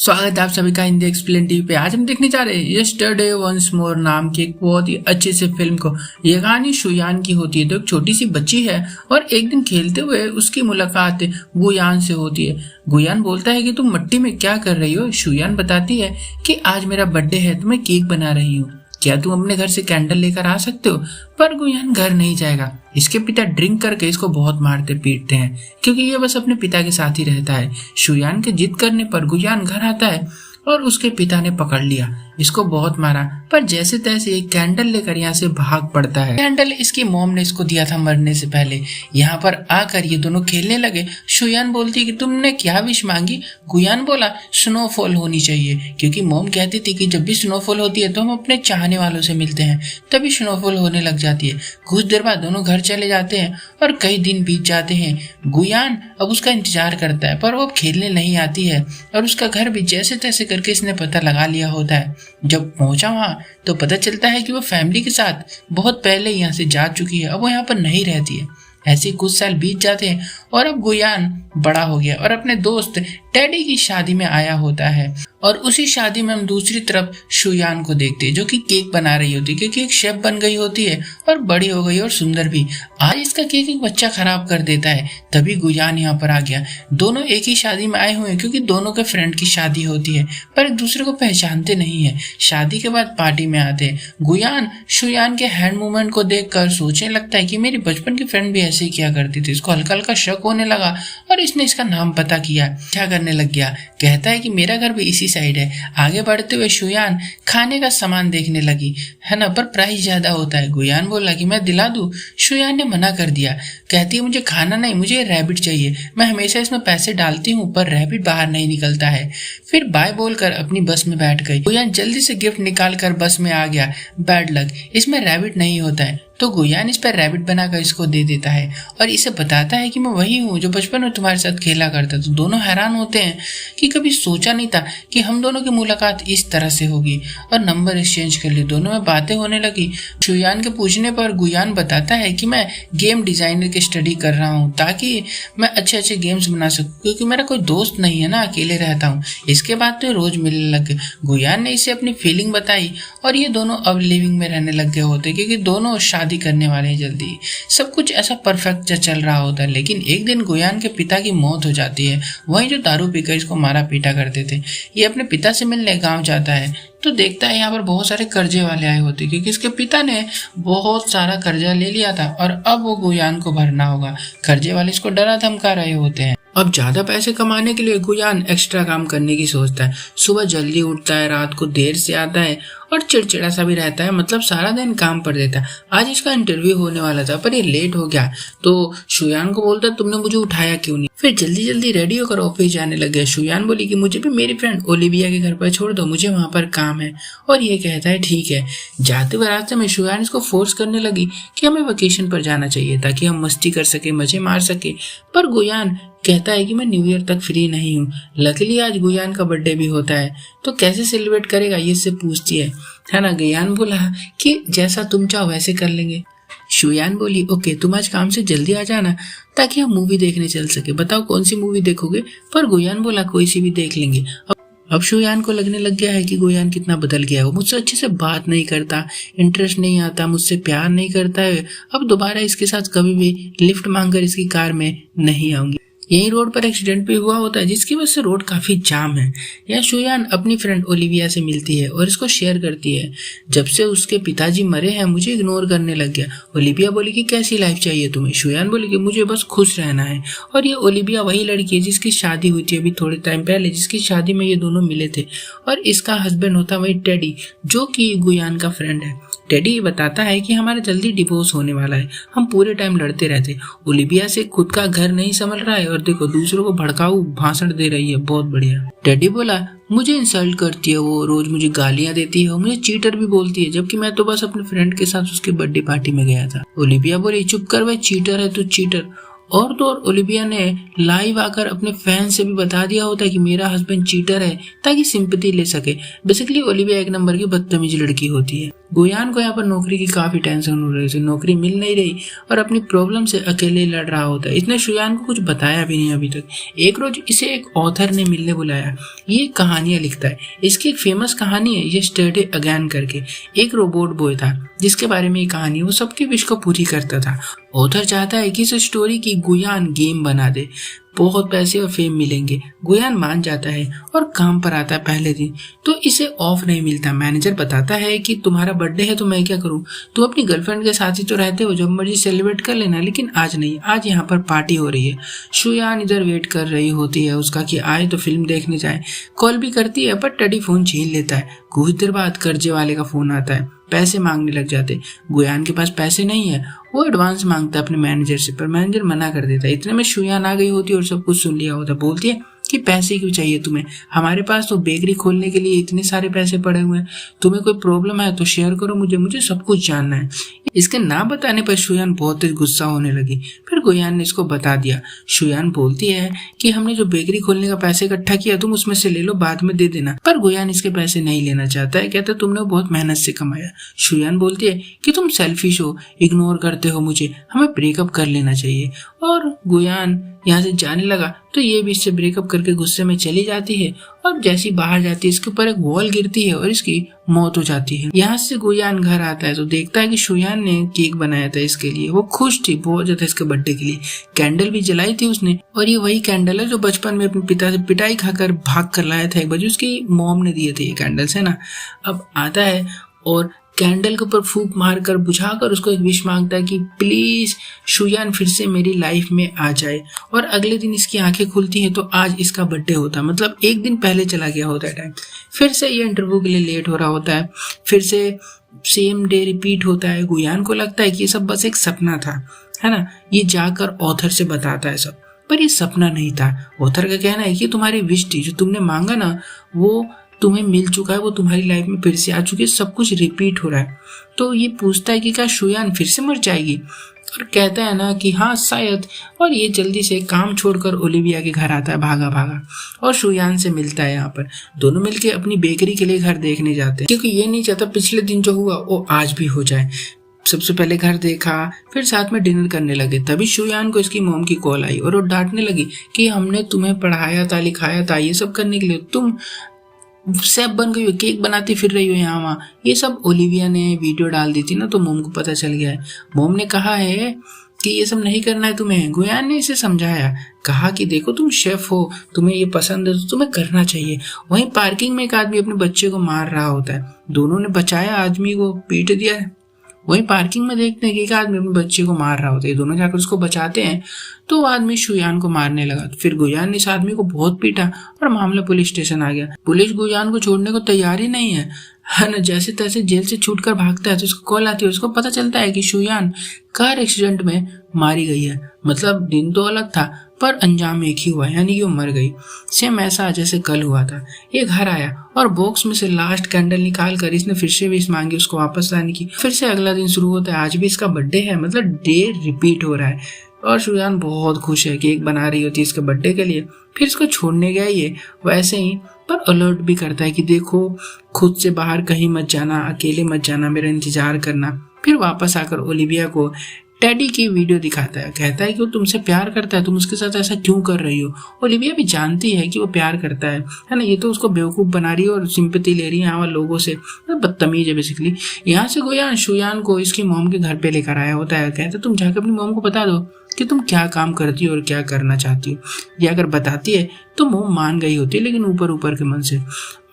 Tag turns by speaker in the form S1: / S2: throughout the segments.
S1: स्वागत है आप सभी का हिंदी एक्सप्लेन टीवी पे। आज हम देखने जा रहे हैं यस्टरडे वंस मोर नाम की एक बहुत ही अच्छे से फिल्म को। ये कहानी शुयान की होती है। तो एक छोटी सी बच्ची है और एक दिन खेलते हुए उसकी मुलाकात गुयान से होती है। गुयान बोलता है कि तुम मट्टी में क्या कर रही हो। शुयान बताती है कि आज मेरा बर्थडे है तो मैं केक बना रही हूँ, क्या तुम अपने घर से कैंडल लेकर आ सकते हो। पर गुयान घर नहीं जाएगा। इसके पिता ड्रिंक करके इसको बहुत मारते पीटते हैं क्योंकि ये बस अपने पिता के साथ ही रहता है। शुयान के जिद करने पर गुयान घर आता है और उसके पिता ने पकड़ लिया, इसको बहुत मारा, पर जैसे तैसे एक कैंडल लेकर यहाँ से भाग पड़ता है। कैंडल इसकी मॉम ने इसको दिया था मरने से पहले। यहाँ पर आकर ये दोनों खेलने लगे। शुयान बोलती है कि तुमने क्या विश मांगी। गुयान बोला स्नोफॉल होनी चाहिए, क्योंकि मॉम कहती थी कि जब भी स्नोफॉल होती है तो हम अपने चाहने वालों से मिलते हैं, तभी स्नोफॉल होने लग जाती है। कुछ देर बाद दोनों घर चले जाते हैं और कई दिन बीत जाते हैं। गुयान अब उसका इंतजार करता है पर वो अब खेलने नहीं आती है और उसका घर भी जैसे तैसे करके इसने पता लगा लिया होता है। जब पहुंचा वहां तो पता चलता है कि वो फैमिली के साथ बहुत पहले यहाँ से जा चुकी है, अब वो यहाँ पर नहीं रहती है। ऐसे कुछ साल बीत जाते हैं और अब गुयान बड़ा हो गया और अपने दोस्त टेडी की शादी में आया होता है। और उसी शादी में हम दूसरी तरफ शुयान को देखते हैं जो कि केक बना रही होती है, क्योंकि एक शेफ बन गई होती है और बड़ी हो गई और सुंदर भी। आज इसका केक एक बच्चा खराब कर देता है, तभी गुयान यहाँ पर आ गया। दोनों एक ही शादी में आए हुए हैं क्योंकि दोनों के फ्रेंड की शादी होती है, पर एक दूसरे को पहचानते नहीं है। शादी के बाद पार्टी में आते हैं। गुयान शुयान के हैंड मूवमेंट को देखकर सोचने लगता है कि मेरी बचपन की फ्रेंड भी ऐसे ही किया करती थी। इसको हल्का हल्का शक होने लगा और इसने इसका नाम पता किया, क्या करने लग गया। कहता है कि मेरा घर भी इसी साइड है। आगे बढ़ते हुए शुयान खाने का सामान देखने लगी, है ना, पर प्राइस ज्यादा होता है। गुयान बोला कि मैं दिला दूं। शुयान ने मना कर दिया। कहती है मुझे खाना नहीं, मुझे रैबिट चाहिए। मैं हमेशा इसमें पैसे डालती हूँ पर रैबिट बाहर नहीं निकलता है। फिर बाय बोलकर अपनी बस में बैठ गई। गुयान जल्दी से गिफ्ट निकाल कर बस में आ गया। बैड लक, इसमें रैबिट नहीं होता है। तो गुयान इस पर रैबिट बनाकर इसको दे देता है और इसे बताता है कि मैं वही हूँ जो बचपन में तुम्हारे साथ खेला करता। तो दोनों हैरान होते हैं कि कभी सोचा नहीं था कि हम दोनों की मुलाकात इस तरह से होगी, और नंबर एक्सचेंज कर लिए। दोनों में बातें होने लगी। शुयान के पूछने पर गुयान बताता है कि मैं गेम डिजाइनर की स्टडी कर रहा हूँ ताकि मैं अच्छे अच्छे गेम्स बना सकूँ, क्योंकि मेरा कोई दोस्त नहीं है ना, अकेले रहता हूँ। इसके बाद तो रोज मिलने लग गए। गुयान ने इसे अपनी फीलिंग बताई और ये दोनों अब लिविंग में रहने लग गए होते, क्योंकि दोनों शादी करने वाले हैं जल्दी। सब कुछ ऐसा परफेक्ट चल रहा होता है। लेकिन एक दिन गुयान के पिता की मौत हो जाती है, वही जो दारू पीकर इसको मारा पीटा करते थे। ये अपने पिता से मिलने गांव जाता है तो देखता है यहाँ पर बहुत सारे कर्जे वाले आए होते, क्योंकि इसके पिता ने बहुत सारा कर्जा ले लिया था और अब वो गुयान को भरना होगा। कर्जे वाले इसको डरा धमका रहे होते हैं। अब ज्यादा पैसे कमाने के लिए गुयान एक्स्ट्रा काम करने की सोचता है। सुबह जल्दी उठता है, रात को देर से आता है और चिड़चिड़ा सा भी रहता है, मतलब सारा दिन काम पर देता है। आज इसका इंटरव्यू होने वाला था पर ये लेट हो गया तो शुयान को बोलता है तुमने मुझे उठाया क्यों नहीं। फिर जल्दी जल्दी रेडी होकर ऑफिस जाने लग गया। शुयान बोली कि मुझे भी मेरी फ्रेंड ओलिविया के घर पर छोड़ दो, मुझे वहां पर काम है। और ये कहता है ठीक है। जाते हुए रास्ते में शुयान इसको फोर्स करने लगी कि हमें वेकेशन पर जाना चाहिए ताकि हम मस्ती कर सके, मजे मार सके। पर गुयान कहता है कि मैं न्यू ईयर तक फ्री नहीं हूँ। लकीली आज गुयान का बर्थडे भी होता है तो कैसे सेलिब्रेट करेगा ये इससे पूछती है ना। गुयान बोला कि जैसा तुम चाहो वैसे कर लेंगे। शुयान बोली ओके, तुम आज काम से जल्दी आ जाना ताकि हम मूवी देखने चल सके। बताओ कौन सी मूवी देखोगे। पर गुयान बोला कोई सी भी देख लेंगे। अब शुयान को लगने लग गया है कि गुयान कितना बदल गया है। वो मुझसे अच्छे से बात नहीं करता, इंटरेस्ट नहीं आता, मुझसे प्यार नहीं करता है। अब दोबारा इसके साथ कभी भी लिफ्ट मांगकर इसकी कार में नहीं आऊंगी। यही रोड पर एक्सीडेंट भी हुआ होता है जिसकी वजह से रोड काफी जाम है। यहाँ शुयान अपनी फ्रेंड ओलिविया से मिलती है और इसको शेयर करती है। जब से उसके पिताजी मरे हैं मुझे इग्नोर करने लग गया। ओलिविया बोली कि कैसी लाइफ चाहिए तुम्हें। शुयान बोली कि मुझे बस खुश रहना है। और ये ओलिविया वही लड़की है जिसकी शादी हुई थी अभी थोड़े टाइम पहले, जिसकी शादी में ये दोनों मिले थे। और इसका हस्बैंड होता वही टेडी जो कि गुयान का फ्रेंड है। टेडी बताता है कि हमारा जल्दी डिवोर्स होने वाला है, हम पूरे टाइम लड़ते रहते। ओलिविया से खुद का घर नहीं संभल रहा है और देखो दूसरों को भड़काऊ भाषण दे रही है, बहुत बढ़िया। टेडी बोला मुझे इंसल्ट करती है, वो रोज मुझे गालियां देती है, मुझे चीटर भी बोलती है, जबकि मैं तो बस अपने फ्रेंड के साथ उसके बर्थडे पार्टी में गया था। ओलिविया बोली चुप कर, वह चीटर है, तू चीटर। और तो और ओलिविया ने लाइव आकर अपने फैन से भी बता दिया होता है कि मेरा हस्बैंड चीटर है, ताकि सिंपैथी ले सके। बेसिकली ओलिविया एक नंबर की बदतमीज लड़की होती है। गुयान को यहाँ पर नौकरी की काफी टेंशन हो रही है, नौकरी मिल नहीं रही और अपनी प्रॉब्लम से अकेले लड़ रहा होता है। इसने शुयान को कुछ बताया भी नहीं अभी तक। एक रोज इसे एक ऑथर ने मिलने बुलाया। ये कहानियां लिखता है। इसकी एक फेमस कहानी है यस्टरडे अगेन करके। एक रोबोट बॉय था जिसके बारे में ये कहानी, वो सबकी विश को पूरी करता था। ऑथर चाहता है कि इस स्टोरी की गुयान गेम बना दे, बहुत पैसे और फेम मिलेंगे। गुयान मान जाता है और काम पर आता है पहले दिन। तो इसे ऑफ नहीं मिलता। मैनेजर बताता है कि तुम्हारा बर्थडे है तो मैं क्या करूं, तुम अपनी गर्लफ्रेंड के साथ ही तो रहते हो, जब मर्जी सेलिब्रेट कर लेना, लेकिन आज नहीं, आज यहाँ पर पार्टी हो रही है। शुयान इधर वेट कर रही होती है उसका कि आए तो फिल्म देखने जाए। कॉल भी करती है पर टडी फोन छीन लेता है। कुछ देर बाद कर्जे वाले का फोन आता है, पैसे मांगने लग जाते। गुयान के पास पैसे नहीं है, वो एडवांस मांगता है अपने मैनेजर से, पर मैनेजर मना कर देता है। इतने में शुयान आ गई होती है और सब कुछ सुन लिया होता है। बोलती है कि पैसे क्यों चाहिए तुम्हें, हमारे पास तो बेकरी खोलने के लिए इतने सारे पैसे पड़े हुए हैं, तुम्हें कोई प्रॉब्लम है तो शेयर करो मुझे सब कुछ जानना है। इसके ना बताने पर शुयान बहुत तेज गुस्सा होने लगी। फिर गुयान ने इसको बता दिया। शुयान बोलती है कि हमने जो बेकरी खोलने का पैसे इकट्ठा किया तुम उसमें से ले लो, बाद में दे देना। पर गुयान इसके पैसे नहीं लेना चाहता है, कहता तुमने बहुत मेहनत से कमाया। शुयान बोलती है कि तुम सेल्फिश हो, इग्नोर करते हो मुझे, हमें ब्रेकअप कर लेना चाहिए। और गुयान यहाँ से जाने लगा तो ये भी इससे ब्रेकअप करके गुस्से में चली जाती है और जैसी बाहर जाती है इसके ऊपर एक वॉल गिरती है और इसकी मौत हो जाती है। यहाँ से गुयान घर आता है तो देखता है कि शुयान ने केक बनाया था इसके लिए। वो खुश थी बहुत ज्यादा इसके बर्थडे के लिए। कैंडल भी जलाई थी उसने और ये वही कैंडल है जो बचपन में अपने पिता से पिटाई खाकर भाग कर लाया था एक बार, उसकी मॉम ने दिए थे ये कैंडल्स है ना। अब आता है और कैंडल के ऊपर फूंक मारकर बुझाकर उसको एक विश मांगता है कि प्लीज शुयान फिर से मेरी लाइफ में आ जाए। और अगले दिन इसकी आंखें खुलती हैं तो आज इसका बर्थडे होता है, मतलब एक दिन पहले चला गया होता है टाइम। फिर से ये इंटरव्यू के लिए लेट हो रहा होता है, फिर से सेम डे रिपीट होता है। गुयान को लगता है कि ये सब बस एक सपना था, है ना। ये जाकर ऑथर से बताता है सब, पर ये सपना नहीं था। ऑथर का कहना है कि तुम्हारी विश थी, जो तुमने मांगा ना वो तुम्हें मिल चुका है, वो तुम्हारी लाइफ में फिर से आ चुकी है, सब कुछ रिपीट हो रहा है। तो ये पूछता है कि क्या शुयान फिर से मर जाएगी, और कहता है ना कि हाँ शायद। और ये जल्दी से काम छोड़कर ओलिविया के घर आता है भागा भागा और शुयान से मिलता है। यहाँ पर दोनों मिलके अपनी बेकरी के लिए घर देखने जाते हैं, क्योंकि ये नहीं चाहता पिछले दिन जो हुआ वो आज भी हो जाए। सबसे पहले घर देखा, फिर साथ में डिनर करने लगे। तभी शुयान को इसकी मॉम की कॉल आई और वो डांटने लगी कि हमने तुम्हें पढ़ाया था, लिखाया था, ये सब करने के लिए तुम शेफ बन गई हो, केक बनाती फिर रही हो यहाँ वहाँ। ये सब ओलिविया ने वीडियो डाल दी थी ना, तो मोम को पता चल गया है। मोम ने कहा है कि ये सब नहीं करना है तुम्हें। गुयान ने इसे समझाया, कहा कि देखो तुम शेफ हो, तुम्हें ये पसंद है तो तुम्हें करना चाहिए। वहीं पार्किंग में एक आदमी अपने बच्चे को मार रहा होता है, दोनों ने बचाया, आदमी को पीट दिया है। वहीं पार्किंग में देखते हैं कि एक आदमी अपने बच्चे को मार रहा होता है, दोनों जाकर उसको बचाते हैं तो वो आदमी शुयान को मारने लगा। फिर गुयान ने इस आदमी को बहुत पीटा और मामला पुलिस स्टेशन आ गया। पुलिस गुयान को छोड़ने को तैयार ही नहीं है ना। जैसे तैसे जेल से छूटकर भागता है तो उसको कॉल आती है, उसको पता चलता है कि शुयान कार एक्सीडेंट में मारी गई है। मतलब दिन तो अलग था पर अंजाम एक ही हुआ, यानी कि वो मर गई। सेम ऐसा जैसे कल हुआ था। ये घर आया और बॉक्स में से लास्ट कैंडल निकाल कर इसने फिर से विश मांगी उसको वापस लाने की। फिर से अगला दिन शुरू होता है। आज भी इसका बर्थडे है, मतलब डे रिपीट हो रहा है और शुयान बहुत खुश है, केक बना रही होती है इसके बर्थडे के लिए। फिर इसको छोड़ने गया ये वैसे ही, पर अलर्ट भी करता है कि देखो खुद से बाहर कहीं मत जाना, अकेले मत जाना, मेरा इंतजार करना। फिर वापस आकर ओलिविया को टेडी की वीडियो दिखाता है, कहता है कि वो तुमसे प्यार करता है, तुम उसके साथ ऐसा क्यों कर रही हो। ओलिविया भी जानती है कि वो प्यार करता है ना। ये तो उसको बेवकूफ बना रही है और सिंपैथी ले रही है यहाँ लोगों से, बदतमीज है बेसिकली। यहाँ से गुयान शुयान को इसकी मॉम के घर पे लेकर आया होता है, कहता है तुम जाकर अपनी मॉम को बता दो कि तुम क्या काम करती हो और क्या करना चाहती हो। ये अगर बताती है तो मॉम मान गई होती है, लेकिन ऊपर ऊपर के मन से।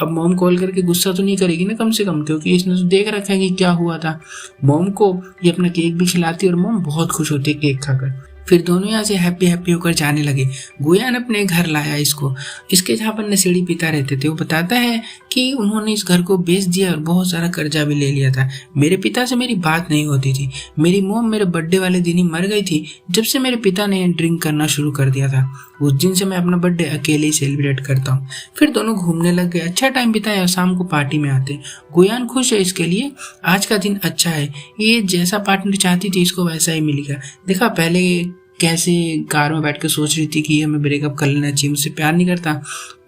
S1: अब मॉम कॉल करके गुस्सा तो नहीं करेगी ना कम से कम, क्योंकि इसने तो देख रखा है कि क्या हुआ था। मॉम को ये अपना केक भी खिलाती है और मॉम बहुत खुश होती है केक खाकर। फिर दोनों यहाँ से हैप्पी हैप्पी होकर जाने लगे। गुयान अपने घर लाया इसको, इसके जहाँ पर नशेड़ी पिता रहते थे। वो बताता है कि उन्होंने इस घर को बेच दिया और बहुत सारा कर्जा भी ले लिया था। मेरे पिता से मेरी बात नहीं होती थी। मेरी मॉम मेरे बर्थडे वाले दिन ही मर गई थी, जब से मेरे पिता ने ड्रिंक करना शुरू कर दिया था। उस दिन से मैं अपना बर्थडे अकेले ही सेलिब्रेट करता हूँ। फिर दोनों घूमने लग गए, अच्छा टाइम बिताया, शाम को पार्टी में आते। गुयान खुश है इसके लिए, आज का दिन अच्छा है, ये जैसा पार्टनर चाहती थी इसको वैसा ही मिल गया। देखा पहले कैसे कार में बैठ के सोच रही थी कि हमें ब्रेकअप कर लेना चाहिए, मुझसे प्यार नहीं करता।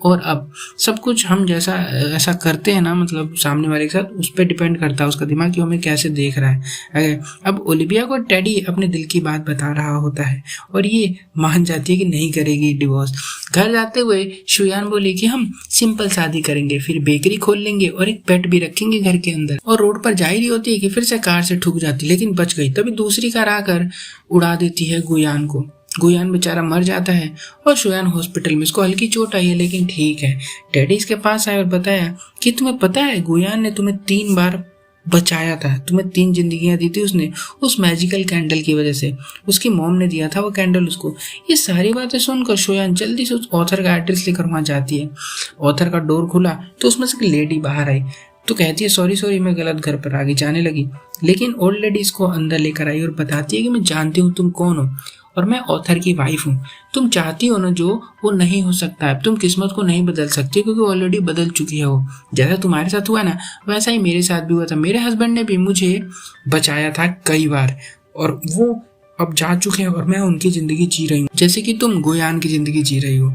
S1: और अब सब कुछ हम जैसा ऐसा करते हैं ना, मतलब सामने वाले के साथ, उस पर डिपेंड करता है उसका दिमाग कि हमें कैसे देख रहा है। अब ओलिविया को टेडी अपने दिल की बात बता रहा होता है और ये मान जाती है कि नहीं करेगी डिवोर्स। घर जाते हुए शुयान बोली कि हम सिंपल शादी करेंगे, फिर बेकरी खोल लेंगे और एक पेट भी रखेंगे घर के अंदर। और रोड पर जा ही रही होती है कि फिर से कार से ठुक जाती, लेकिन बच गई। तभी दूसरी कार आकर उड़ा देती है गुयान को। गुयान बेचारा मर जाता है और शुयान हॉस्पिटल में, उसको हल्की चोट आई है लेकिन ठीक है। टेडी इसके पास आया और बताया कि तुम्हें पता है गुयान ने तुम्हें 3 बार बचाया था, तुम्हें 3 जिंदगियां दी थी उसने, उस मैजिकल कैंडल की वजह से। उसकी मॉम ने दिया था वो कैंडल उसको। ये सारी बातें सुनकर शुयान जल्दी से उस ऑथर का एड्रेस लेकर वहां जाती है। ऑथर का डोर खुला तो उसमें से एक लेडी बाहर आई तो कहती है सॉरी मैं गलत घर पर आ गई, जाने लगी। लेकिन ओल्ड लेडी इसको अंदर लेकर आई और बताती है कि मैं जानती हूँ तुम कौन हो और मैं ऑथर की वाइफ हूँ। तुम चाहती हो ना जो, वो नहीं हो सकता है। तुम किस्मत को नहीं बदल सकती क्योंकि ऑलरेडी बदल चुकी है वो। जैसा तुम्हारे साथ हुआ ना, वैसा ही मेरे साथ भी हुआ था। मेरे हस्बैंड ने भी मुझे बचाया था कई बार और वो अब जा चुके हैं और मैं उनकी जिंदगी जी रही हूँ, जैसे कि तुम गुयान की जिंदगी जी रही हो।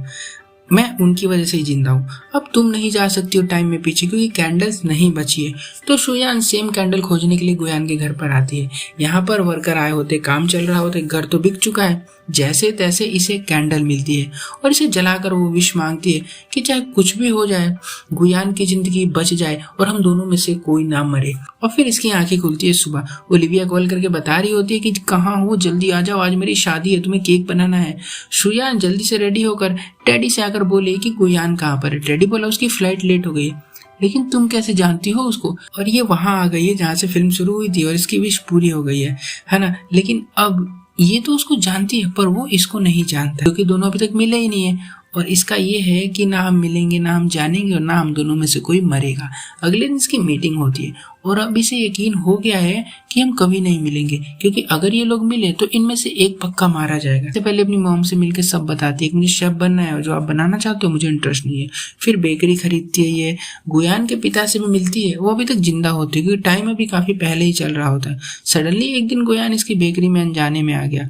S1: मैं उनकी वजह से ही जिंदा हूँ। अब तुम नहीं जा सकती हो टाइम में पीछे क्योंकि कैंडल्स नहीं बची है। तो शुयान सेम कैंडल खोजने के लिए गुयान के घर पर आती है। यहाँ पर वर्कर आए होते, काम चल रहा होता है, घर तो बिक चुका है। जैसे तैसे इसे कैंडल मिलती है और इसे जलाकर वो विश मांगती है कि चाहे कुछ भी हो जाए, गुयान की जिंदगी बच जाए और हम दोनों में से कोई ना मरे। और फिर इसकी आंखें खुलती है सुबह। ओलिविया कॉल करके बता रही होती है कि कहाँ हो, जल्दी आ जाओ, आज मेरी शादी है, तुम्हें केक बनाना है। शुयान जल्दी से रेडी होकर टेडी से आकर बोले कि गुयान कहाँ पर है। टेडी बोला उसकी फ्लाइट लेट हो गई है। लेकिन तुम कैसे जानती हो उसको? और ये वहां आ गई है जहाँ से फिल्म शुरू हुई थी और इसकी विश पूरी हो गई है ना। लेकिन अब ये तो उसको जानती है पर वो इसको नहीं जानता क्योंकि दोनों अभी तक मिले ही नहीं है। और इसका ये है कि ना हम मिलेंगे, ना हम जानेंगे और ना हम दोनों में से कोई मरेगा। अगले दिन इसकी मीटिंग होती है और अब इसे यकीन हो गया है कि हम कभी नहीं मिलेंगे क्योंकि अगर ये लोग मिले तो इनमें से एक पक्का मारा जाएगा। इससे पहले अपनी मॉम से मिलकर सब बताती है कि मुझे शेफ बनना है और जो आप बनाना चाहते हो मुझे इंटरेस्ट नहीं है। फिर बेकरी खरीदती है। ये गुयान के पिता से भी मिलती है, वो अभी तक जिंदा होती है क्योंकि टाइम अभी काफी पहले ही चल रहा होता है। सडनली एक दिन गुयान इसकी बेकरी में अनजाने में आ गया।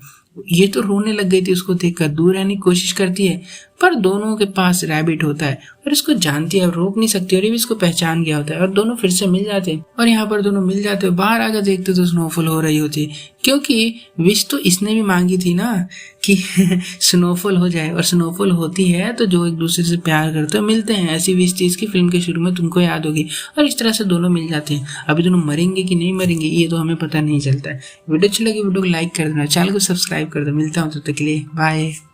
S1: ये तो रोने लग गई थी उसको देखकर, दूर रहने की कोशिश करती है पर दोनों के पास रैबिट होता है और इसको जानती है, रोक नहीं सकती और ये भी इसको पहचान गया होता है और दोनों फिर से मिल जाते हैं। और यहाँ पर दोनों मिल जाते हैं। बाहर आकर देखते तो स्नोफॉल हो रही होती है क्योंकि विश तो इसने भी मांगी थी ना कि स्नोफॉल हो जाए और स्नोफॉल होती है तो जो एक दूसरे से प्यार करते हैं मिलते हैं। ऐसी विश थी इसकी फिल्म के शुरू में, तुमको याद होगी। और इस तरह से दोनों मिल जाते हैं। अभी दोनों मरेंगे कि नहीं मरेंगे ये तो हमें पता नहीं चलता है। वीडियो अच्छी लगी वीडियो को लाइक कर देना, चैनल को सब्सक्राइब कर दो। मिलता हूँ तब तक के लिए, बाय।